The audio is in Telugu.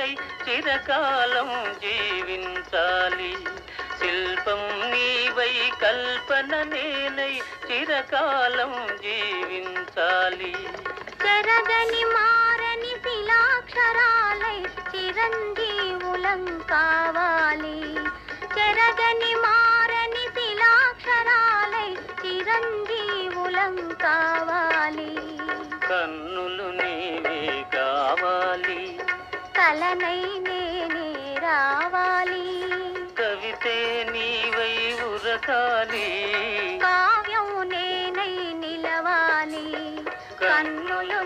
నేనై చిరకాలం జీవించాలి. శిల్పం నీవై కల్పన నేనై చిరకాలం జీవించాలి. చెరగని మారని శిలాక్షరాలై చిరంజీవులం కావాలి. చెరగని మారని శిలాక్షరాలై చిరంజీవులం కావాలి. కన్నులు నీవే కావాలి, కలనై నేనే రావాలి. కవితే నీవై ఉరకాలి, కావ్యం నేనై నిలవాలి. కన్నులు